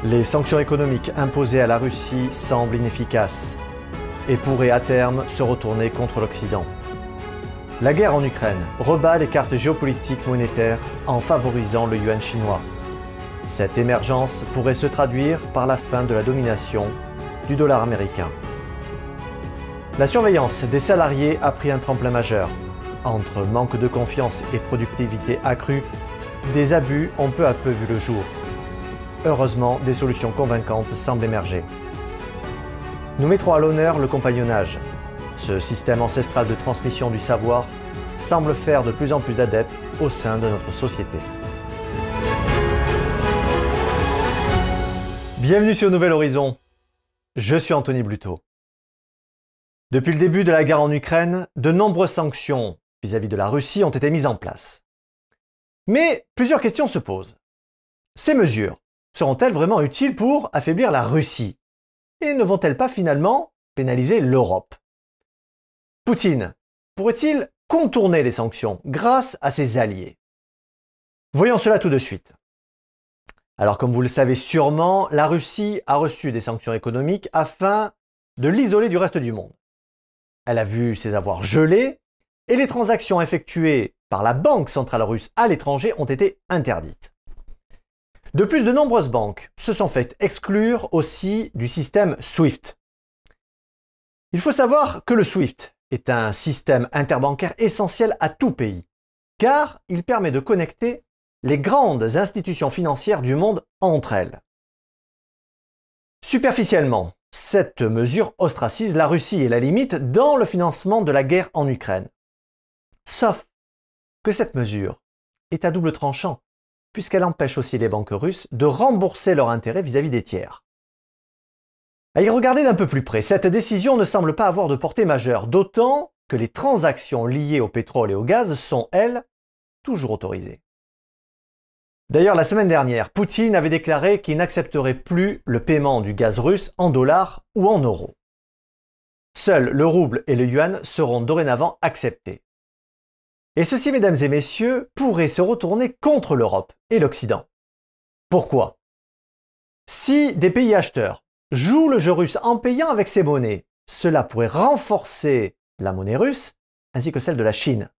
Les sanctions économiques imposées à la Russie semblent inefficaces et pourraient à terme se retourner contre l'Occident. La guerre en Ukraine rebat les cartes géopolitiques monétaires en favorisant le yuan chinois. Cette émergence pourrait se traduire par la fin de la domination du dollar américain. La surveillance des salariés a pris un tremplin majeur. Entre manque de confiance et productivité accrue, des abus ont peu à peu vu le jour. Heureusement, des solutions convaincantes semblent émerger. Nous mettrons à l'honneur le compagnonnage. Ce système ancestral de transmission du savoir semble faire de plus en plus d'adeptes au sein de notre société. Bienvenue sur Nouvel Horizon. Je suis Anthony Bluteau. Depuis le début de la guerre en Ukraine, de nombreuses sanctions vis-à-vis de la Russie ont été mises en place. Mais plusieurs questions se posent. Ces mesures seront-elles vraiment utiles pour affaiblir la Russie? Et ne vont-elles pas finalement pénaliser l'Europe? Poutine pourrait-il contourner les sanctions grâce à ses alliés? Voyons cela tout de suite. Alors comme vous le savez sûrement, la Russie a reçu des sanctions économiques afin de l'isoler du reste du monde. Elle a vu ses avoirs gelés et les transactions effectuées par la Banque centrale russe à l'étranger ont été interdites. De plus, de nombreuses banques se sont faites exclure aussi du système SWIFT. Il faut savoir que le SWIFT est un système interbancaire essentiel à tout pays, car il permet de connecter les grandes institutions financières du monde entre elles. Superficiellement, cette mesure ostracise la Russie et la limite dans le financement de la guerre en Ukraine. Sauf que cette mesure est à double tranchant, puisqu'elle empêche aussi les banques russes de rembourser leurs intérêts vis-à-vis des tiers. À y regarder d'un peu plus près, cette décision ne semble pas avoir de portée majeure, d'autant que les transactions liées au pétrole et au gaz sont, elles, toujours autorisées. D'ailleurs, la semaine dernière, Poutine avait déclaré qu'il n'accepterait plus le paiement du gaz russe en dollars ou en euros. Seuls le rouble et le yuan seront dorénavant acceptés. Et ceci, mesdames et messieurs, pourrait se retourner contre l'Europe et l'Occident. Pourquoi? Si des pays acheteurs jouent le jeu russe en payant avec ces monnaies, cela pourrait renforcer la monnaie russe ainsi que celle de la Chine.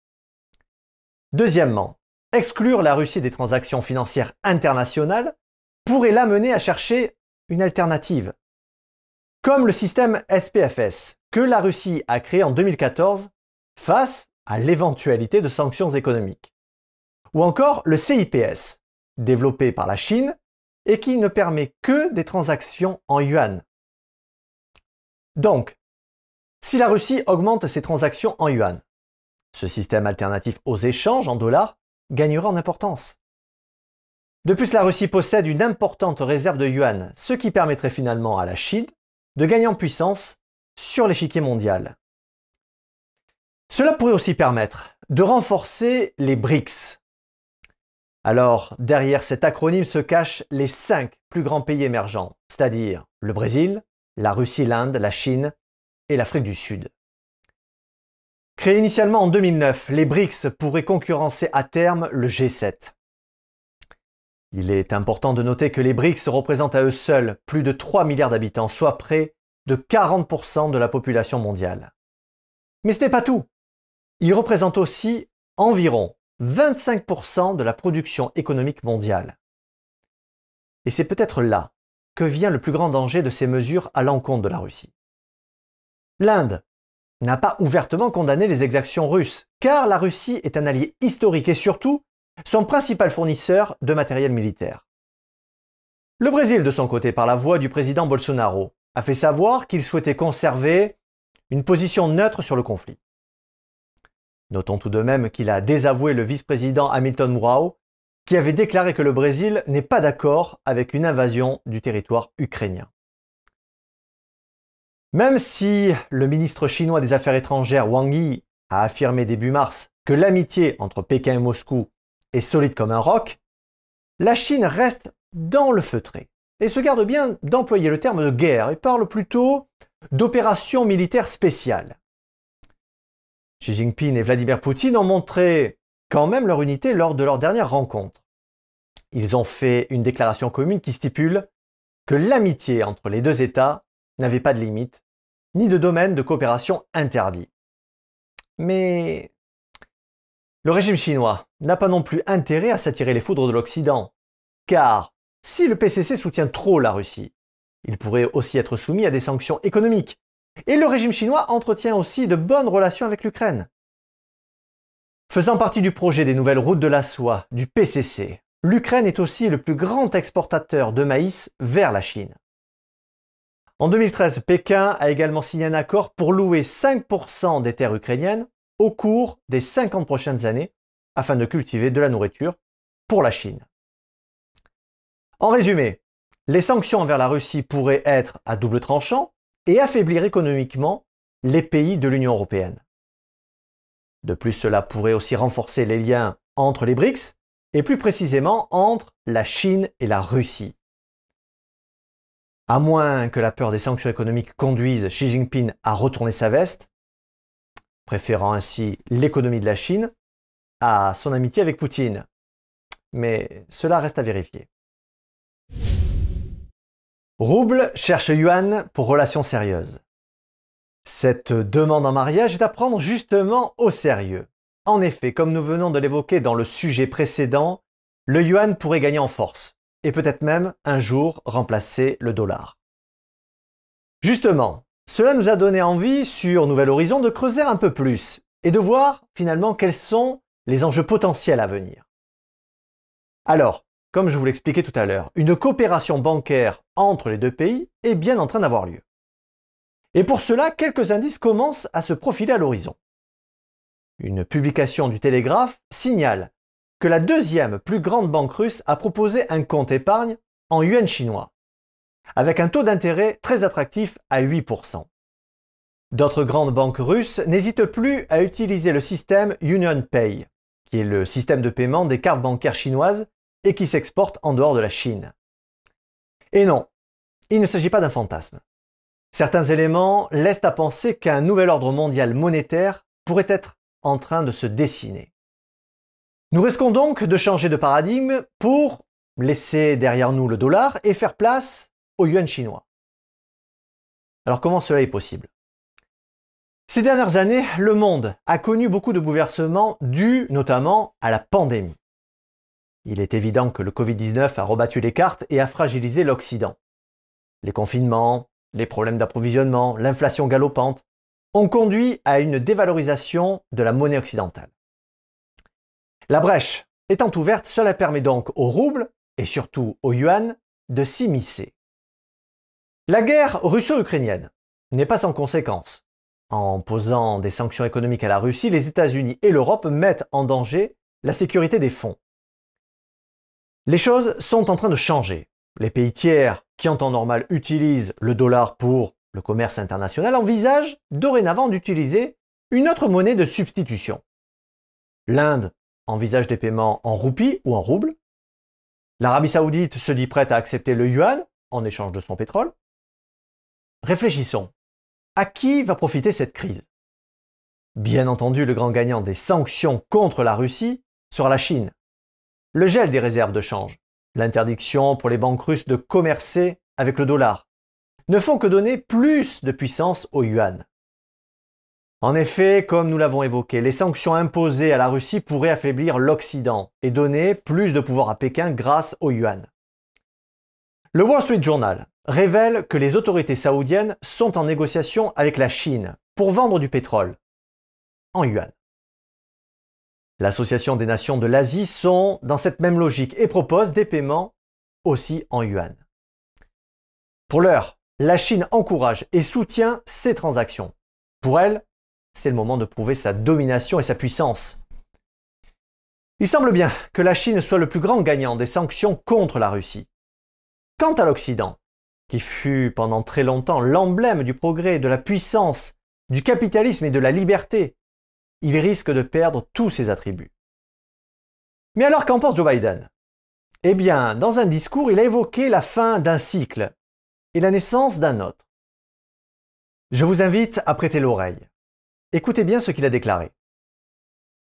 Deuxièmement, exclure la Russie des transactions financières internationales pourrait l'amener à chercher une alternative, comme le système SPFS que la Russie a créé en 2014 face à l'éventualité de sanctions économiques, ou encore le CIPS, développé par la Chine et qui ne permet que des transactions en yuan. Donc, si la Russie augmente ses transactions en yuan, ce système alternatif aux échanges en dollars gagnera en importance. De plus, la Russie possède une importante réserve de yuan, ce qui permettrait finalement à la Chine de gagner en puissance sur l'échiquier mondial. Cela pourrait aussi permettre de renforcer les BRICS. Alors, derrière cet acronyme se cachent les 5 plus grands pays émergents, c'est-à-dire le Brésil, la Russie, l'Inde, la Chine et l'Afrique du Sud. Créés initialement en 2009, les BRICS pourraient concurrencer à terme le G7. Il est important de noter que les BRICS représentent à eux seuls plus de 3 milliards d'habitants, soit près de 40% de la population mondiale. Mais ce n'est pas tout. Ils représentent aussi environ 25% de la production économique mondiale. Et c'est peut-être là que vient le plus grand danger de ces mesures à l'encontre de la Russie. L'Inde n'a pas ouvertement condamné les exactions russes, car la Russie est un allié historique et surtout son principal fournisseur de matériel militaire. Le Brésil, de son côté, par la voix du président Bolsonaro, a fait savoir qu'il souhaitait conserver une position neutre sur le conflit. Notons tout de même qu'il a désavoué le vice-président Hamilton Mourão, qui avait déclaré que le Brésil n'est pas d'accord avec une invasion du territoire ukrainien. Même si le ministre chinois des Affaires étrangères Wang Yi a affirmé début mars que l'amitié entre Pékin et Moscou est solide comme un roc, la Chine reste dans le feutré et se garde bien d'employer le terme de guerre et parle plutôt d'opération militaire spéciale. Xi Jinping et Vladimir Poutine ont montré quand même leur unité lors de leur dernière rencontre. Ils ont fait une déclaration commune qui stipule que l'amitié entre les deux États n'avait pas de limite, ni de domaine de coopération interdit. Mais le régime chinois n'a pas non plus intérêt à s'attirer les foudres de l'Occident, car si le PCC soutient trop la Russie, il pourrait aussi être soumis à des sanctions économiques, et le régime chinois entretient aussi de bonnes relations avec l'Ukraine. Faisant partie du projet des nouvelles routes de la soie du PCC, l'Ukraine est aussi le plus grand exportateur de maïs vers la Chine. En 2013, Pékin a également signé un accord pour louer 5% des terres ukrainiennes au cours des 50 prochaines années afin de cultiver de la nourriture pour la Chine. En résumé, les sanctions envers la Russie pourraient être à double tranchant et affaiblir économiquement les pays de l'Union européenne. De plus, cela pourrait aussi renforcer les liens entre les BRICS et plus précisément entre la Chine et la Russie. À moins que la peur des sanctions économiques conduise Xi Jinping à retourner sa veste, préférant ainsi l'économie de la Chine à son amitié avec Poutine. Mais cela reste à vérifier. Rouble cherche yuan pour relations sérieuses. Cette demande en mariage est à prendre justement au sérieux. En effet, comme nous venons de l'évoquer dans le sujet précédent, le yuan pourrait gagner en force et peut-être même un jour remplacer le dollar. Justement, cela nous a donné envie sur Nouvel Horizon de creuser un peu plus et de voir finalement quels sont les enjeux potentiels à venir. Alors, comme je vous l'expliquais tout à l'heure, une coopération bancaire entre les deux pays est bien en train d'avoir lieu. Et pour cela, quelques indices commencent à se profiler à l'horizon. Une publication du Télégraphe signale que la deuxième plus grande banque russe a proposé un compte épargne en yuan chinois, avec un taux d'intérêt très attractif à 8%. D'autres grandes banques russes n'hésitent plus à utiliser le système UnionPay, qui est le système de paiement des cartes bancaires chinoises et qui s'exporte en dehors de la Chine. Et non, il ne s'agit pas d'un fantasme. Certains éléments laissent à penser qu'un nouvel ordre mondial monétaire pourrait être en train de se dessiner. Nous risquons donc de changer de paradigme pour laisser derrière nous le dollar et faire place au yuan chinois. Alors comment cela est possible? Ces dernières années, le monde a connu beaucoup de bouleversements dus notamment à la pandémie. Il est évident que le Covid-19 a rebattu les cartes et a fragilisé l'Occident. Les confinements, les problèmes d'approvisionnement, l'inflation galopante ont conduit à une dévalorisation de la monnaie occidentale. La brèche étant ouverte, cela permet donc au rouble et surtout au yuan de s'immiscer. La guerre russo-ukrainienne n'est pas sans conséquences. En posant des sanctions économiques à la Russie, les États-Unis et l'Europe mettent en danger la sécurité des fonds. Les choses sont en train de changer. Les pays tiers qui en temps normal utilisent le dollar pour le commerce international envisagent dorénavant d'utiliser une autre monnaie de substitution. L'Inde envisage des paiements en roupies ou en roubles. L'Arabie Saoudite se dit prête à accepter le yuan en échange de son pétrole. Réfléchissons. À qui va profiter cette crise? Bien entendu, le grand gagnant des sanctions contre la Russie sera la Chine. Le gel des réserves de change, l'interdiction pour les banques russes de commercer avec le dollar, ne font que donner plus de puissance au yuan. En effet, comme nous l'avons évoqué, les sanctions imposées à la Russie pourraient affaiblir l'Occident et donner plus de pouvoir à Pékin grâce au yuan. Le Wall Street Journal révèle que les autorités saoudiennes sont en négociation avec la Chine pour vendre du pétrole en yuan. L'Association des nations de l'Asie sont dans cette même logique et proposent des paiements aussi en yuan. Pour l'heure, la Chine encourage et soutient ces transactions. Pour elle, c'est le moment de prouver sa domination et sa puissance. Il semble bien que la Chine soit le plus grand gagnant des sanctions contre la Russie. Quant à l'Occident, qui fut pendant très longtemps l'emblème du progrès, de la puissance, du capitalisme et de la liberté, il risque de perdre tous ses attributs. Mais alors qu'en pense Joe Biden? Eh bien, dans un discours, il a évoqué la fin d'un cycle et la naissance d'un autre. Je vous invite à prêter l'oreille. Écoutez bien ce qu'il a déclaré.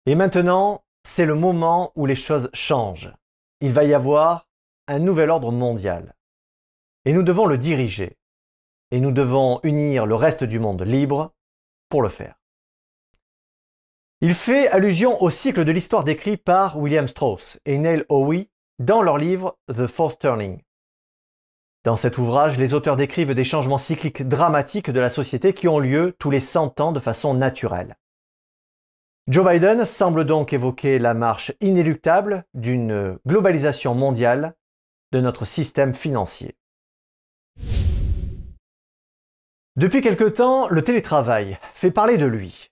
Et maintenant, c'est le moment où les choses changent. Il va y avoir un nouvel ordre mondial. et nous devons le diriger. Et nous devons unir le reste du monde libre pour le faire. Il fait allusion au cycle de l'histoire décrit par William Strauss et Neil Howe dans leur livre The Fourth Turning. Dans cet ouvrage, les auteurs décrivent des changements cycliques dramatiques de la société qui ont lieu tous les 100 ans de façon naturelle. Joe Biden semble donc évoquer la marche inéluctable d'une globalisation mondiale de notre système financier. Depuis quelque temps, le télétravail fait parler de lui.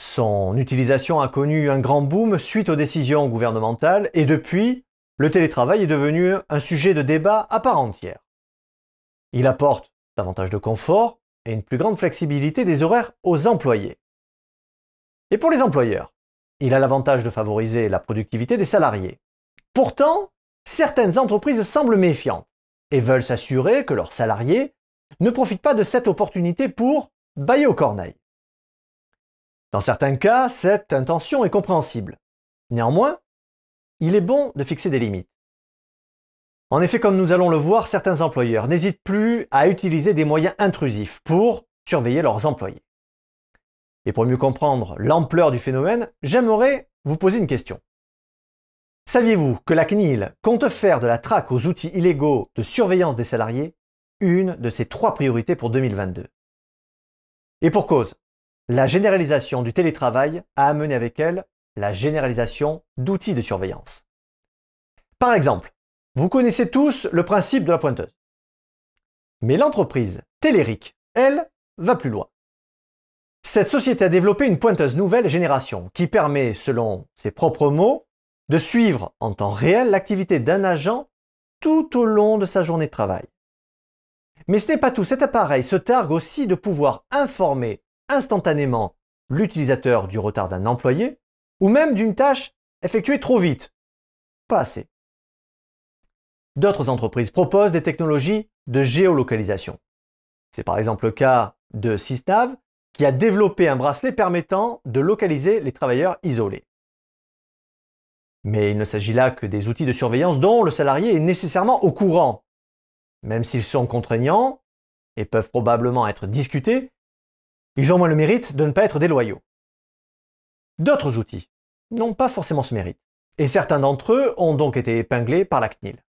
Son utilisation a connu un grand boom suite aux décisions gouvernementales et depuis, le télétravail est devenu un sujet de débat à part entière. Il apporte davantage de confort et une plus grande flexibilité des horaires aux employés. Et pour les employeurs, il a l'avantage de favoriser la productivité des salariés. Pourtant, certaines entreprises semblent méfiantes et veulent s'assurer que leurs salariés ne profitent pas de cette opportunité pour bâiller aux corneilles. Dans certains cas, cette intention est compréhensible. Néanmoins, il est bon de fixer des limites. En effet, comme nous allons le voir, certains employeurs n'hésitent plus à utiliser des moyens intrusifs pour surveiller leurs employés. Et pour mieux comprendre l'ampleur du phénomène, j'aimerais vous poser une question. Saviez-vous que la CNIL compte faire de la traque aux outils illégaux de surveillance des salariés une de ses 3 priorités pour 2022? Et pour cause, la généralisation du télétravail a amené avec elle la généralisation d'outils de surveillance. Par exemple, vous connaissez tous le principe de la pointeuse. Mais l'entreprise Telerik, elle, va plus loin. Cette société a développé une pointeuse nouvelle génération qui permet, selon ses propres mots, de suivre en temps réel l'activité d'un agent tout au long de sa journée de travail. Mais ce n'est pas tout, cet appareil se targue aussi de pouvoir informer instantanément l'utilisateur du retard d'un employé ou même d'une tâche effectuée trop vite. Pas assez. D'autres entreprises proposent des technologies de géolocalisation. C'est par exemple le cas de Sysnav qui a développé un bracelet permettant de localiser les travailleurs isolés. Mais il ne s'agit là que des outils de surveillance dont le salarié est nécessairement au courant. Même s'ils sont contraignants et peuvent probablement être discutés, ils ont au moins le mérite de ne pas être déloyaux. D'autres outils n'ont pas forcément ce mérite, et certains d'entre eux ont donc été épinglés par la CNIL.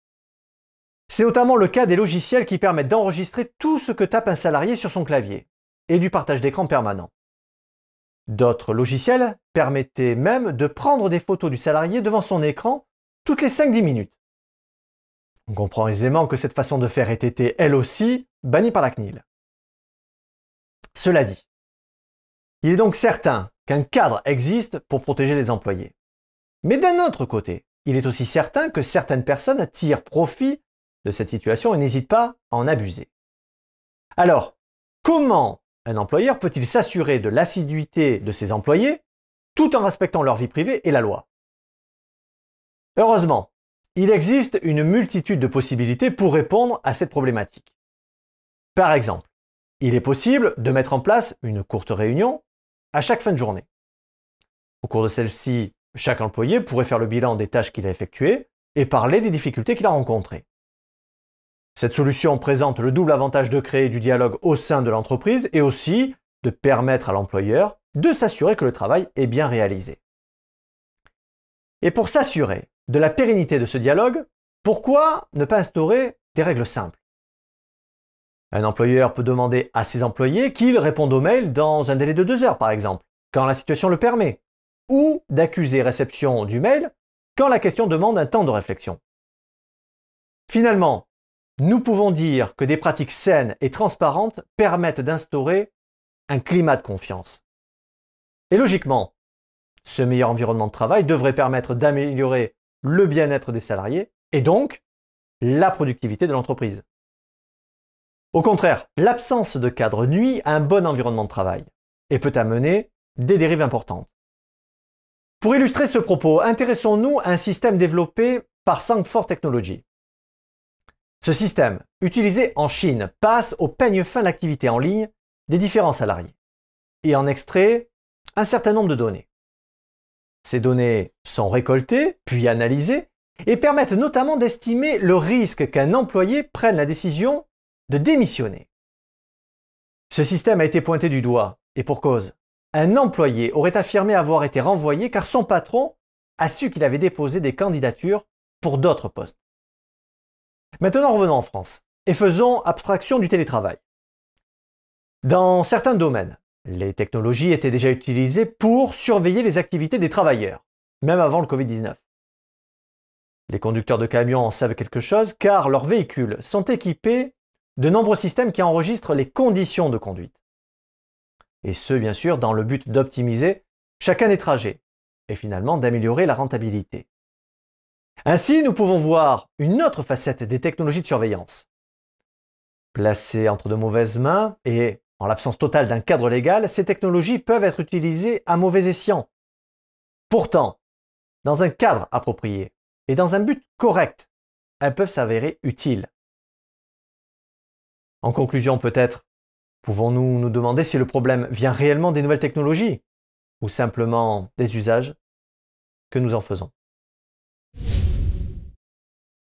C'est notamment le cas des logiciels qui permettent d'enregistrer tout ce que tape un salarié sur son clavier, et du partage d'écran permanent. D'autres logiciels permettaient même de prendre des photos du salarié devant son écran toutes les 5-10 minutes. On comprend aisément que cette façon de faire ait été, elle aussi, bannie par la CNIL. Cela dit, il est donc certain qu'un cadre existe pour protéger les employés. Mais d'un autre côté, il est aussi certain que certaines personnes tirent profit de cette situation et n'hésitent pas à en abuser. Alors, comment un employeur peut-il s'assurer de l'assiduité de ses employés tout en respectant leur vie privée et la loi? Heureusement, il existe une multitude de possibilités pour répondre à cette problématique. Par exemple, il est possible de mettre en place une courte réunion à chaque fin de journée. Au cours de celle-ci, chaque employé pourrait faire le bilan des tâches qu'il a effectuées et parler des difficultés qu'il a rencontrées. Cette solution présente le double avantage de créer du dialogue au sein de l'entreprise et aussi de permettre à l'employeur de s'assurer que le travail est bien réalisé. Et pour s'assurer de la pérennité de ce dialogue, pourquoi ne pas instaurer des règles simples? Un employeur peut demander à ses employés qu'ils répondent aux mails dans un délai de 2 heures par exemple, quand la situation le permet, ou d'accuser réception du mail quand la question demande un temps de réflexion. Finalement, nous pouvons dire que des pratiques saines et transparentes permettent d'instaurer un climat de confiance. Et logiquement, ce meilleur environnement de travail devrait permettre d'améliorer le bien-être des salariés et donc la productivité de l'entreprise. Au contraire, l'absence de cadre nuit à un bon environnement de travail et peut amener des dérives importantes. Pour illustrer ce propos, intéressons-nous à un système développé par Sangfor Technology. Ce système, utilisé en Chine, passe au peigne fin l'activité en ligne des différents salariés et en extrait un certain nombre de données. Ces données sont récoltées, puis analysées et permettent notamment d'estimer le risque qu'un employé prenne la décision de démissionner. Ce système a été pointé du doigt, et pour cause. Un employé aurait affirmé avoir été renvoyé car son patron a su qu'il avait déposé des candidatures pour d'autres postes. Maintenant, revenons en France et faisons abstraction du télétravail. Dans certains domaines, les technologies étaient déjà utilisées pour surveiller les activités des travailleurs, même avant le Covid-19. Les conducteurs de camions en savent quelque chose car leurs véhicules sont équipés de nombreux systèmes qui enregistrent les conditions de conduite. Et ce, bien sûr, dans le but d'optimiser chacun des trajets et finalement d'améliorer la rentabilité. Ainsi, nous pouvons voir une autre facette des technologies de surveillance. Placées entre de mauvaises mains et en l'absence totale d'un cadre légal, ces technologies peuvent être utilisées à mauvais escient. Pourtant, dans un cadre approprié et dans un but correct, elles peuvent s'avérer utiles. En conclusion, peut-être, pouvons-nous nous demander si le problème vient réellement des nouvelles technologies ou simplement des usages que nous en faisons.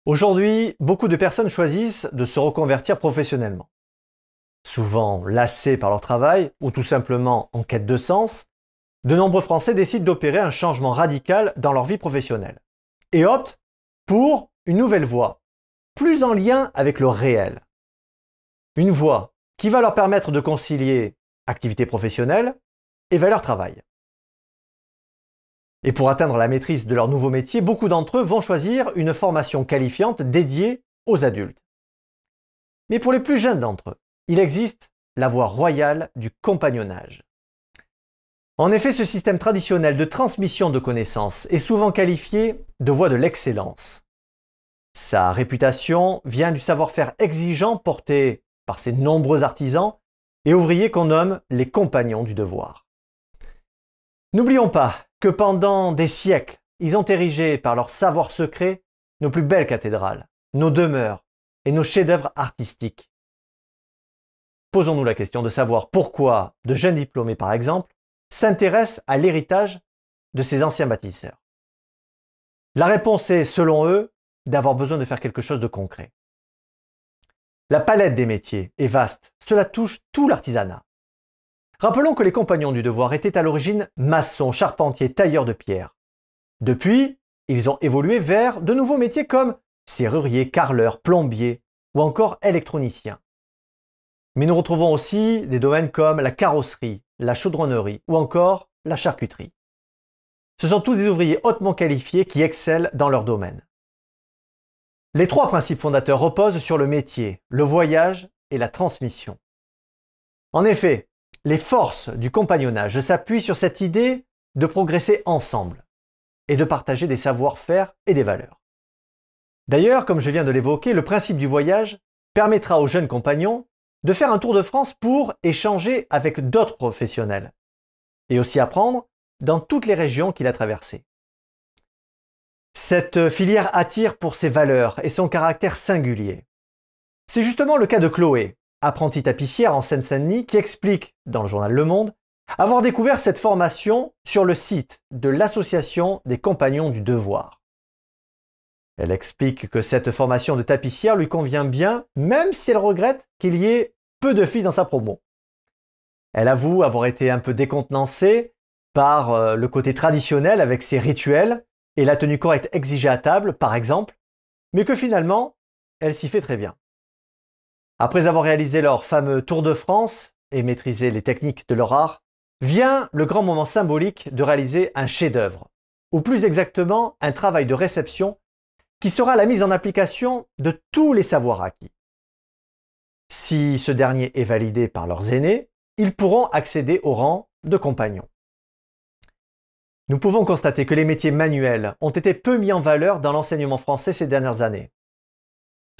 Aujourd'hui, beaucoup de personnes choisissent de se reconvertir professionnellement. Souvent lassés par leur travail ou tout simplement en quête de sens, de nombreux Français décident d'opérer un changement radical dans leur vie professionnelle et optent pour une nouvelle voie, plus en lien avec le réel. Une voie qui va leur permettre de concilier activité professionnelle et valeur travail. Et pour atteindre la maîtrise de leur nouveau métier, beaucoup d'entre eux vont choisir une formation qualifiante dédiée aux adultes. Mais pour les plus jeunes d'entre eux, il existe la voie royale du compagnonnage. En effet, ce système traditionnel de transmission de connaissances est souvent qualifié de voie de l'excellence. Sa réputation vient du savoir-faire exigeant porté par ces nombreux artisans et ouvriers qu'on nomme les compagnons du devoir. N'oublions pas que pendant des siècles, ils ont érigé par leur savoir secret nos plus belles cathédrales, nos demeures et nos chefs-d'œuvre artistiques. Posons-nous la question de savoir pourquoi de jeunes diplômés, par exemple, s'intéressent à l'héritage de ces anciens bâtisseurs. La réponse est, selon eux, d'avoir besoin de faire quelque chose de concret. La palette des métiers est vaste, cela touche tout l'artisanat. Rappelons que les compagnons du devoir étaient à l'origine maçons, charpentiers, tailleurs de pierre. Depuis, ils ont évolué vers de nouveaux métiers comme serruriers, carreleurs, plombiers ou encore électroniciens. Mais nous retrouvons aussi des domaines comme la carrosserie, la chaudronnerie ou encore la charcuterie. Ce sont tous des ouvriers hautement qualifiés qui excellent dans leur domaine. Les trois principes fondateurs reposent sur le métier, le voyage et la transmission. En effet, les forces du compagnonnage s'appuient sur cette idée de progresser ensemble et de partager des savoir-faire et des valeurs. D'ailleurs, comme je viens de l'évoquer, le principe du voyage permettra aux jeunes compagnons de faire un tour de France pour échanger avec d'autres professionnels et aussi apprendre dans toutes les régions qu'il a traversées. Cette filière attire pour ses valeurs et son caractère singulier. C'est justement le cas de Chloé, apprentie tapissière en Seine-Saint-Denis, qui explique dans le journal Le Monde avoir découvert cette formation sur le site de l'Association des Compagnons du Devoir. Elle explique que cette formation de tapissière lui convient bien, même si elle regrette qu'il y ait peu de filles dans sa promo. Elle avoue avoir été un peu décontenancée par le côté traditionnel avec ses rituels et la tenue correcte exigée à table, par exemple, mais que finalement, elle s'y fait très bien. Après avoir réalisé leur fameux Tour de France et maîtrisé les techniques de leur art, vient le grand moment symbolique de réaliser un chef-d'œuvre, ou plus exactement un travail de réception qui sera la mise en application de tous les savoirs acquis. Si ce dernier est validé par leurs aînés, ils pourront accéder au rang de compagnons. Nous pouvons constater que les métiers manuels ont été peu mis en valeur dans l'enseignement français ces dernières années.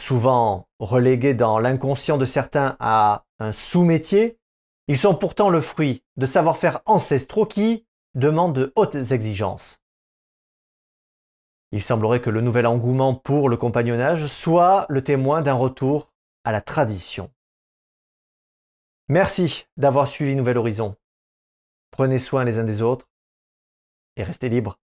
Souvent relégués dans l'inconscient de certains à un sous-métier, ils sont pourtant le fruit de savoir-faire ancestraux qui demandent de hautes exigences. Il semblerait que le nouvel engouement pour le compagnonnage soit le témoin d'un retour à la tradition. Merci d'avoir suivi Nouvel Horizon. Prenez soin les uns des autres et restez libres.